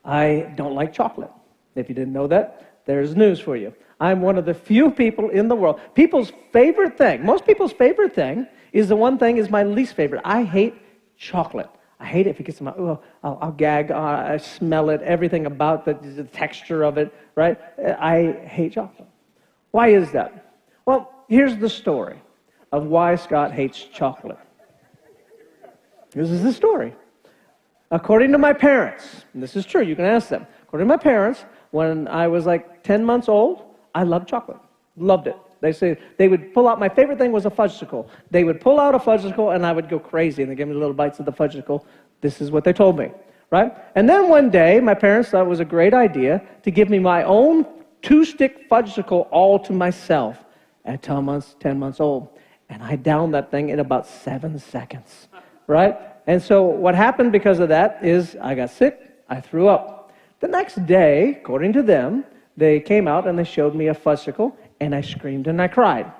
I don't like chocolate. If you didn't know that, there's news for you. I'm one of the few people in the world. People's favorite thing, most people's favorite thing, is the one thing is my least favorite. I hate chocolate. I hate it if it gets in my, I'll gag, I smell it, everything about the texture of it, right? I hate chocolate. Why is that? Well, here's the story of why Scott hates chocolate. This is the story. According to my parents, and this is true, you can ask them. According to my parents, when I was like 10 months old, I loved chocolate. Loved it. They say they would pull out, my favorite thing was a fudgesicle. They would pull out a fudgesicle and I would go crazy and they give me little bites of the fudgesicle. This is what they told me, right? And then one day, my parents thought it was a great idea to give me my own 2-stick fudgesicle all to myself at 10 months old. And I downed that thing in about 7 seconds, right? And so what happened because of that is I got sick, I threw up. The next day, according to them, they came out and they showed me a fudgesicle, and I screamed and I cried.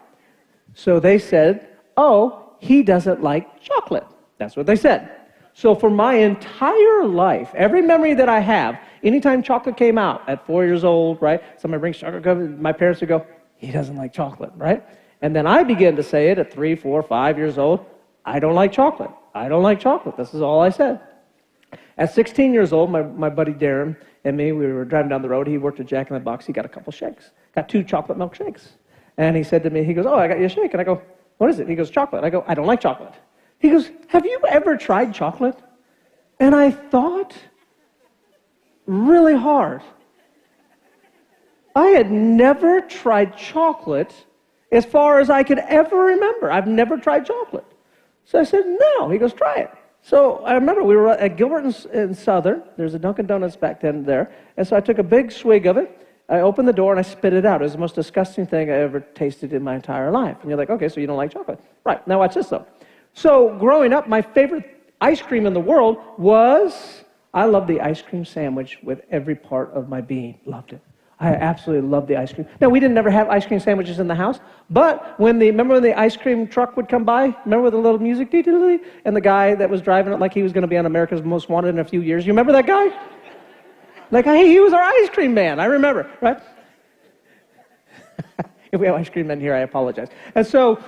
So they said, oh, he doesn't like chocolate. That's what they said. So for my entire life, every memory that I have, anytime chocolate came out at 4 years old, right? Somebody brings chocolate, my parents would go, he doesn't like chocolate, right? And then I began to say it at 3, 4, 5 years old, I don't like chocolate. I don't like chocolate. This is all I said. At 16 years old, my buddy Darren and me, we were driving down the road. He worked at Jack in the Box. He got a couple shakes. Got 2 chocolate milk shakes. And he said to me, he goes, oh, I got you a shake. And I go, what is it? He goes, chocolate. I go, I don't like chocolate. He goes, have you ever tried chocolate? And I thought really hard. I had never tried chocolate as far as I could ever remember. I've never tried chocolate. So I said, no. He goes, try it. So I remember we were at Gilbert and Southern. There's a Dunkin' Donuts back then there. And so I took a big swig of it. I opened the door and I spit it out. It was the most disgusting thing I ever tasted in my entire life. And you're like, okay, so you don't like chocolate. Right, now watch this though. So growing up, my favorite ice cream in the world was, I loved the ice cream sandwich with every part of my being. Loved it. I absolutely loved the ice cream. Now, we didn't ever have ice cream sandwiches in the house, but remember when the ice cream truck would come by? Remember with the little music? And the guy that was driving it like he was going to be on America's Most Wanted in a few years. You remember that guy? Like, hey, he was our ice cream man. I remember, right? If we have ice cream men here, I apologize. And so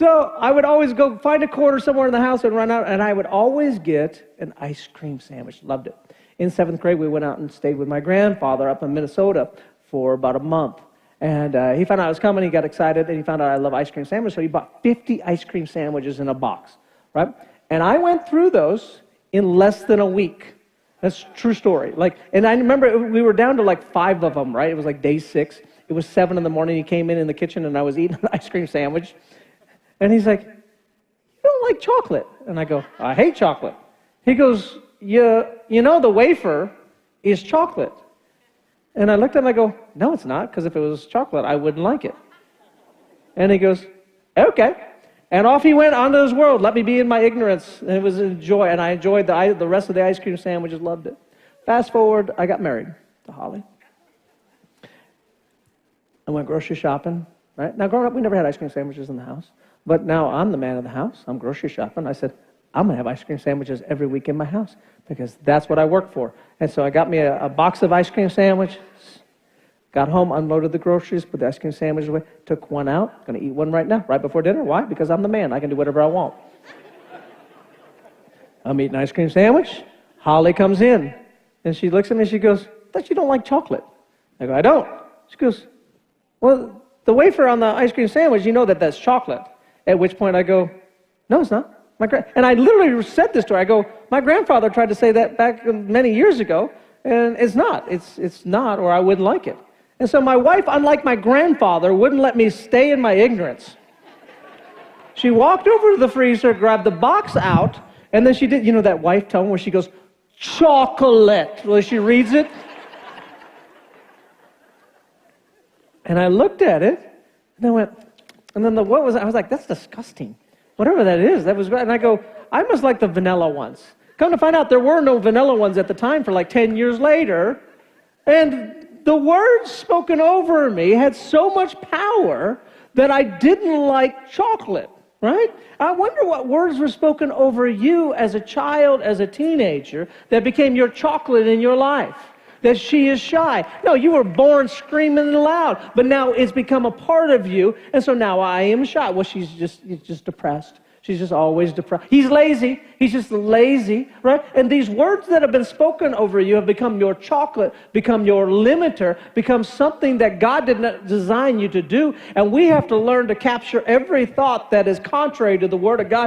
I would always go find a corner somewhere in the house and run out, and I would always get an ice cream sandwich. Loved it. In 7th grade, we went out and stayed with my grandfather up in Minnesota for about a month. And he found out I was coming, he got excited, and he found out I love ice cream sandwiches, so he bought 50 ice cream sandwiches in a box, right? And I went through those in less than a week. That's a true story. And I remember we were down to like 5 of them, right? It was like day 6. It was 7 in the morning. He came in the kitchen, and I was eating an ice cream sandwich. And he's like, you don't like chocolate? And I go, I hate chocolate. He goes, you know the wafer is chocolate. And I looked at him, I go, no, it's not, because if it was chocolate, I wouldn't like it. And he goes, okay. And off he went onto his world, let me be in my ignorance. And it was a joy, and I enjoyed the rest of the ice cream sandwiches, loved it. Fast forward, I got married to Holly. I went grocery shopping, right? Now, growing up, we never had ice cream sandwiches in the house. But now I'm the man of the house. I'm grocery shopping. I said, I'm going to have ice cream sandwiches every week in my house because that's what I work for. And so I got me a box of ice cream sandwiches, got home, unloaded the groceries, put the ice cream sandwiches away, took one out, going to eat one right now, right before dinner. Why? Because I'm the man. I can do whatever I want. I'm eating an ice cream sandwich. Holly comes in, and she looks at me and she goes, I thought you don't like chocolate. I go, I don't. She goes, well, the wafer on the ice cream sandwich, you know that's chocolate. At which point I go, no, it's not. And I literally said this to her. I go, my grandfather tried to say that back many years ago, and it's not. It's not, or I wouldn't like it. And so my wife, unlike my grandfather, wouldn't let me stay in my ignorance. She walked over to the freezer, grabbed the box out, and then she did, that wife tone where she goes, chocolate, well, she reads it. And I looked at it, and I went, and then I was like, that's disgusting. Whatever that is, that was great. And I go, I must like the vanilla ones. Come to find out, there were no vanilla ones at the time for like 10 years later. And the words spoken over me had so much power that I didn't like chocolate. Right? I wonder what words were spoken over you as a child, as a teenager, that became your chocolate in your life. That she is shy. No, you were born screaming and loud, but now it's become a part of you, and so now I am shy. Well, she's just depressed. She's just always depressed. He's lazy. He's just lazy, right? And these words that have been spoken over you have become your chocolate, become your limiter, become something that God did not design you to do. And we have to learn to capture every thought that is contrary to the Word of God.